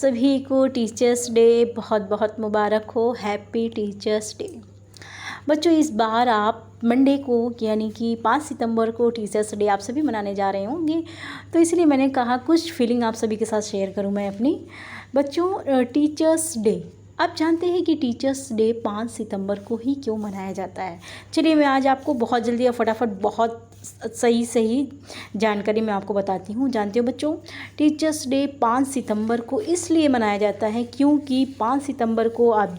सभी को teachers day बहुत बहुत मुबारक हो। Happy teachers day. बच्चों, इस बार आप मंडे को यानी कि 5 सितंबर को टीचर्स डे आप सभी मनाने जा रहे होंगे, तो इसलिए मैंने कहा कुछ फीलिंग आप सभी के साथ शेयर करूं मैं अपनी। बच्चों, टीचर्स डे आप जानते हैं कि टीचर्स डे 5 सितंबर को ही क्यों मनाया जाता है। चलिए मैं आज आपको बहुत जल्दी और फटाफट बहुत सही जानकारी मैं आपको बताती हूँ। जानते हो बच्चों, टीचर्स डे 5 सितंबर को इसलिए मनाया जाता है क्योंकि 5 सितंबर को आप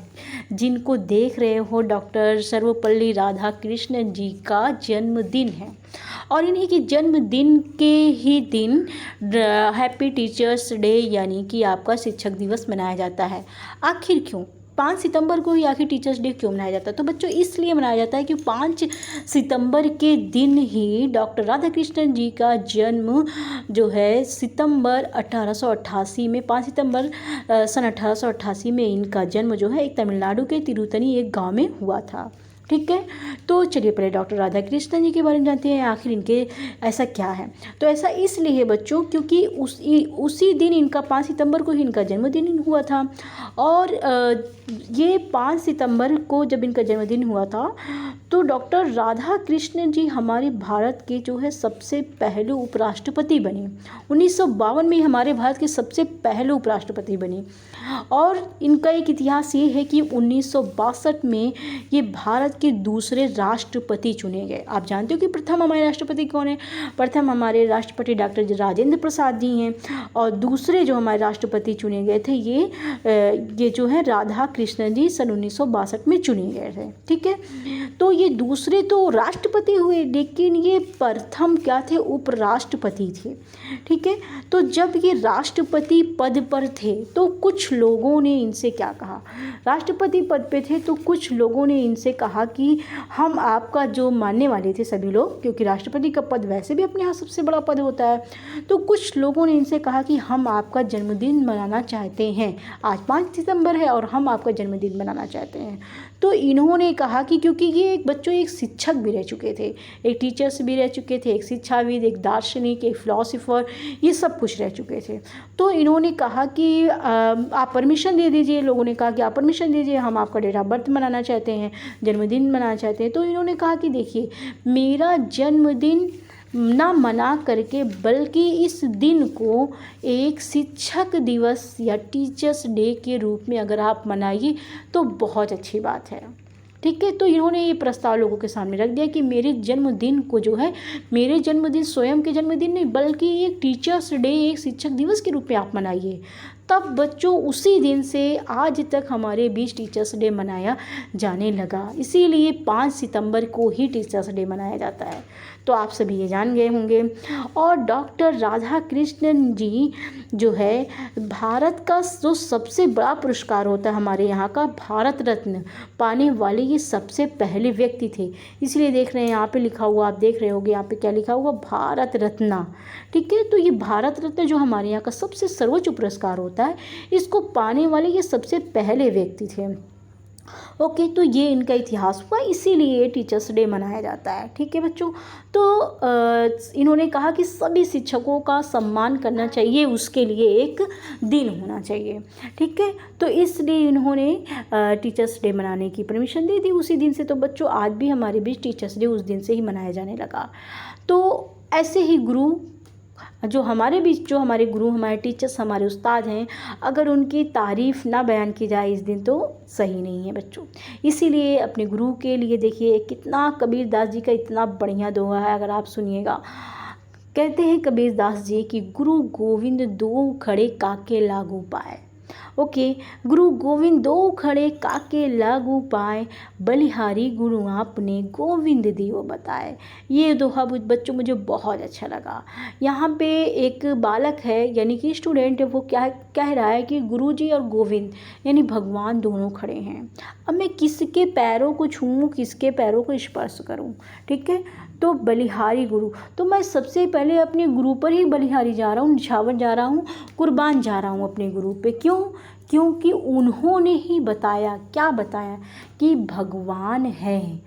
जिनको देख रहे हो डॉक्टर सर्वपल्ली राधाकृष्णन जी का जन्मदिन है, और इन्हीं के जन्मदिन के ही दिन हैप्पी टीचर्स डे यानी कि आपका शिक्षक दिवस मनाया जाता है। आखिर क्यों 5 सितंबर को ही आखिर टीचर्स डे क्यों मनाया जाता है? तो बच्चों इसलिए मनाया जाता है कि 5 सितंबर के दिन ही डॉक्टर राधाकृष्णन जी का जन्म जो है सितंबर 1888 में 5 सितंबर सन 1888 में इनका जन्म जो है एक तमिलनाडु के तिरुतनी एक गांव में हुआ था। ठीक है, तो चलिए पहले डॉक्टर राधाकृष्णन जी के बारे में जानते हैं आखिर इनके ऐसा क्या है। तो ऐसा इसलिए है बच्चों क्योंकि उसी दिन इनका 5 सितंबर को ही इनका जन्मदिन हुआ था। और ये 5 सितंबर को जब इनका जन्मदिन हुआ था तो डॉक्टर राधाकृष्णन जी हमारे भारत के जो है सबसे पहले उपराष्ट्रपति बने। 1952 में हमारे भारत के सबसे पहले उपराष्ट्रपति बने। और इनका एक इतिहास ये है कि 1962 में ये भारत के दूसरे राष्ट्रपति चुने गए। आप जानते हो कि प्रथम हमारे राष्ट्रपति कौन है? प्रथम हमारे राष्ट्रपति डॉक्टर राजेंद्र प्रसाद जी हैं, और दूसरे जो हमारे राष्ट्रपति चुने गए थे ये जो है राधाकृष्णन जी सन 1962 में चुने गए थे। ठीक है, तो ये दूसरे तो राष्ट्रपति हुए, लेकिन ये प्रथम क्या थे? उपराष्ट्रपति थे। ठीक है, तो जब ये राष्ट्रपति पद पर थे तो कुछ लोगों ने इनसे क्या कहा? राष्ट्रपति पद पे थे तो कुछ लोगों ने इनसे कहा कि हम आपका जो मानने वाले थे सभी लोग, क्योंकि राष्ट्रपति का पद वैसे भी अपने यहाँ सबसे बड़ा पद होता है, तो कुछ लोगों ने इनसे कहा कि हम आपका जन्मदिन मनाना चाहते हैं। आज 5 सितंबर है और हम आपका जन्मदिन मनाना चाहते हैं। तो इन्होंने कहा कि क्योंकि ये एक बच्चों एक शिक्षक भी रह चुके थे, एक टीचर्स भी रह चुके थे, एक शिक्षाविद, एक दार्शनिक, एक फिलोसोफर, ये सब कुछ रह चुके थे। तो इन्होंने कहा कि आप परमिशन दे दीजिए। लोगों ने कहा कि आप परमिशन दीजिए, हम आपका डेट ऑफ बर्थ मनाना चाहते हैं, जन्मदिन मनाना चाहते हैं। तो इन्होंने कहा कि देखिए, मेरा जन्मदिन ना मना करके बल्कि इस दिन को एक शिक्षक दिवस या टीचर्स डे के रूप में अगर आप मनाइए तो बहुत अच्छी बात है। ठीक है, तो इन्होंने ये प्रस्ताव लोगों के सामने रख दिया कि मेरे जन्मदिन को जो है, मेरे जन्मदिन स्वयं के जन्मदिन नहीं बल्कि एक टीचर्स डे, एक शिक्षक दिवस के रूप में आप मनाइए। तब बच्चों उसी दिन से आज तक हमारे बीच टीचर्स डे मनाया जाने लगा। इसीलिए 5 सितंबर को ही टीचर्स डे मनाया जाता है। तो आप सभी ये जान गए होंगे। और डॉक्टर राधाकृष्णन जी जो है भारत का जो सबसे बड़ा पुरस्कार होता है हमारे यहाँ का, भारत रत्न पाने वाले ये सबसे पहले व्यक्ति थे। इसलिए देख रहे हैं यहाँ पे लिखा हुआ, आप देख रहे होंगे यहाँ पे क्या लिखा हुआ, भारत रत्न। ठीक है, तो ये भारत रत्न जो हमारे यहाँ का सबसे सर्वोच्च पुरस्कार होता है, इसको पाने वाले ये सबसे पहले व्यक्ति थे। ओके, तो ये इनका इतिहास हुआ, इसीलिए टीचर्स डे मनाया जाता है। ठीक है बच्चों, तो इन्होंने कहा कि सभी शिक्षकों का सम्मान करना चाहिए, उसके लिए एक दिन होना चाहिए। ठीक है, तो इसलिए इन्होंने टीचर्स डे मनाने की परमिशन दे दी उसी दिन से। तो बच्चों आज भी हमारे बीच टीचर्स डे उस दिन से ही मनाया जाने लगा। तो ऐसे ही गुरु जो हमारे बीच, जो हमारे गुरु, हमारे टीचर्स, हमारे उस्ताद हैं, अगर उनकी तारीफ़ ना बयान की जाए इस दिन तो सही नहीं है बच्चों। इसीलिए अपने गुरु के लिए देखिए कितना, कबीर दास जी का इतना बढ़िया दोहा है, अगर आप सुनिएगा। कहते हैं कबीर दास जी कि गुरु गोविंद दो खड़े काके लागू पाए। ओके, गुरु गोविंद दो खड़े काके लागू पाए, बलिहारी गुरु आपने गोविंद दियो बताए। ये दोहा बच्चों मुझे बहुत अच्छा लगा। यहाँ पे एक बालक है यानी कि स्टूडेंट है, वो क्या कह रहा है कि गुरुजी और गोविंद यानी भगवान दोनों खड़े हैं, अब मैं किसके पैरों को छूऊं, किसके पैरों को स्पर्श करूं। ठीक है, तो बलिहारी गुरु, तो मैं सबसे पहले अपने गुरु पर ही बलिहारी जा रहा हूँ, निछावर जा रहा हूँ, कुर्बान जा रहा हूँ अपने गुरु पे। क्यों? क्योंकि उन्होंने ही बताया, क्या बताया, कि भगवान है,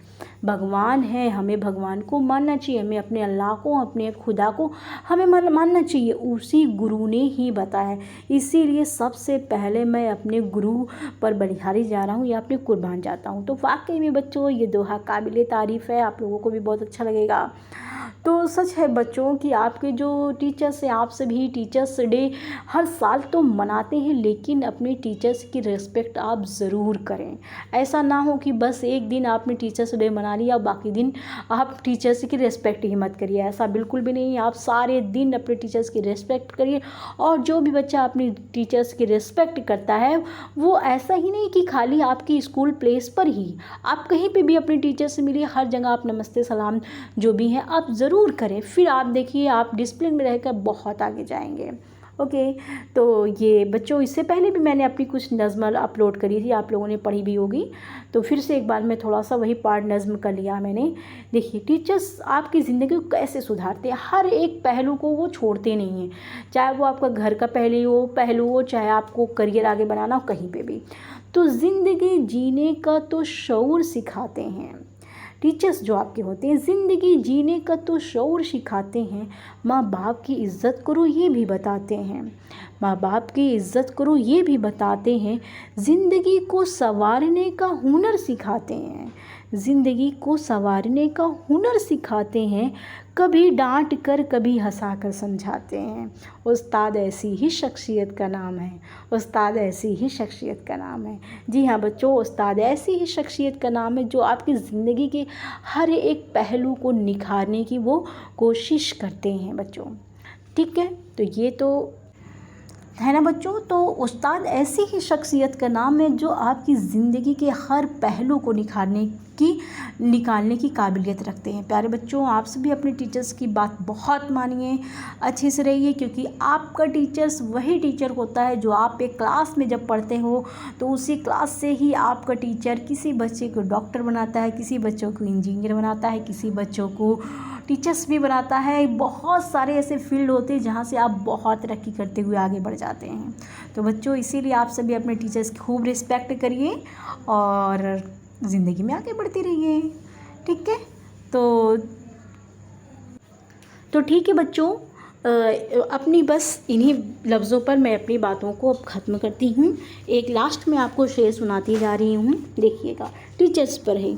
भगवान है। हमें भगवान को मानना चाहिए, हमें अपने अल्लाह को, अपने खुदा को हमें मानना चाहिए, उसी गुरु ने ही बताया। इसीलिए सबसे पहले मैं अपने गुरु पर बलिहारी जा रहा हूँ या अपने कुर्बान जाता हूँ। तो वाकई में बच्चों ये दोहा काबिल तारीफ़ है, आप लोगों को भी बहुत अच्छा लगेगा। तो सच है बच्चों कि आपके जो टीचर्स हैं, आप सभी टीचर्स डे हर साल तो मनाते हैं, लेकिन अपने टीचर्स की रिस्पेक्ट आप ज़रूर करें। ऐसा ना हो कि बस एक दिन आपने टीचर्स डे मना लिया, बाकी दिन आप टीचर्स की रिस्पेक्ट ही मत करिए। ऐसा बिल्कुल भी नहीं, आप सारे दिन अपने टीचर्स की रिस्पेक्ट करिए। और जो भी बच्चा अपनी टीचर्स की रिस्पेक्ट करता है, वो ऐसा ही नहीं कि खाली आपकी स्कूल प्लेस पर ही, आप कहीं पर भी अपने टीचर से मिलिए, हर जगह आप नमस्ते सलाम जो भी है आप ज़रूर करें। फिर आप देखिए आप डिसिप्लिन में रहकर बहुत आगे जाएंगे। ओके, तो ये बच्चों इससे पहले भी मैंने अपनी कुछ नज़्म अपलोड करी थी, आप लोगों ने पढ़ी भी होगी, तो फिर से एक बार मैं थोड़ा सा वही पार्ट नज़्म कर लिया मैंने। देखिए टीचर्स आपकी ज़िंदगी को कैसे सुधारते हैं, हर एक पहलू को वो छोड़ते नहीं हैं, चाहे वो आपका घर का पहलू हो, चाहे आपको करियर आगे बनाना हो, कहीं पर भी। तो ज़िंदगी जीने का तो शऊर सिखाते हैं टीचर्स जो आपके होते हैं, ज़िंदगी जीने का तो शऊर सिखाते हैं। माँ बाप की इज़्ज़त करो ये भी बताते हैं, माँ बाप की इज़्ज़त करो ये भी बताते हैं। ज़िंदगी को संवारने का हुनर सिखाते हैं, ज़िंदगी को संवारने का हुनर सिखाते हैं। कभी डांट कर कभी हंसा कर समझाते हैं। उस्ताद ऐसी ही शख्सियत का नाम है, उस्ताद ऐसी ही शख्सियत का नाम है। जी हाँ बच्चों, उस्ताद ऐसी ही शख्सियत का नाम है जो आपकी ज़िंदगी के हर एक पहलू को निखारने की वो कोशिश करते हैं बच्चों। ठीक है, तो ये तो है ना बच्चों। तो उस्ताद ऐसी ही शख्सियत का नाम है जो आपकी ज़िंदगी के हर पहलू को निकालने की काबिलियत रखते हैं। प्यारे बच्चों, आप सभी अपने टीचर्स की बात बहुत मानिए, अच्छे से रहिए, क्योंकि आपका टीचर्स वही टीचर होता है जो आप एक क्लास में जब पढ़ते हो तो उसी क्लास से ही आपका टीचर किसी बच्चे को डॉक्टर बनाता है, किसी बच्चों को इंजीनियर बनाता है, किसी बच्चों को टीचर्स भी बनाता है। बहुत सारे ऐसे फील्ड होते हैं जहाँ से आप बहुत तरक्की करते हुए आगे बढ़ जाते हैं। तो बच्चों इसीलिए आप सभी अपने टीचर्स की खूब रिस्पेक्ट करिए और ज़िंदगी में आगे बढ़ते रहिए। ठीक है, तो ठीक है बच्चों, अपनी बस इन्हीं लफ्ज़ों पर मैं अपनी बातों को अब ख़त्म करती हूँ। एक लास्ट में आपको शेर सुनाती जा रही हूँ, देखिएगा, टीचर्स पर है।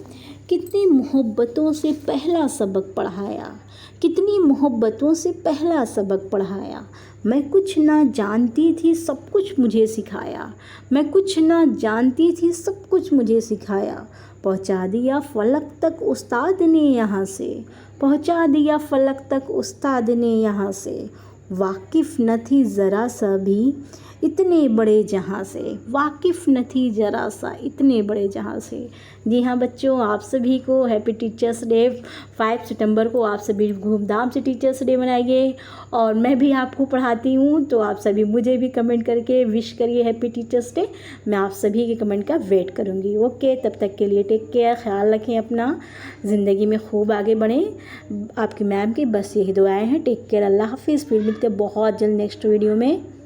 कितनी मोहब्बतों से पहला सबक पढ़ाया, कितनी मोहब्बतों से पहला सबक पढ़ाया। मैं कुछ ना जानती थी सब कुछ मुझे सिखाया, मैं कुछ ना जानती थी सब कुछ मुझे सिखाया। पहुँचा दिया फलक तक उस्ताद ने यहाँ से, पहुँचा दिया फलक तक उस्ताद ने यहाँ से। वाकिफ़ न थी ज़रा सा भी इतने बड़े जहाँ से, वाकिफ़ न थी ज़रा सा इतने बड़े जहाँ से। जी हाँ बच्चों, आप सभी को हैप्पी टीचर्स डे। 5 सितंबर को आप सभी धूमधाम से टीचर्स डे मनाइए, और मैं भी आपको पढ़ाती हूँ, तो आप सभी मुझे भी कमेंट करके विश करिए हैप्पी टीचर्स डे। मैं आप सभी के कमेंट का वेट करूँगी। ओके, तब तक के लिए टेक केयर, ख्याल रखें अपना, ज़िंदगी में खूब आगे बढ़ें। आपकी मैम की बस यही दुआएँ हैं। टेक केयर, अल्लाह हाफिज़। फिर मिलते हैं बहुत जल्द नेक्स्ट वीडियो में।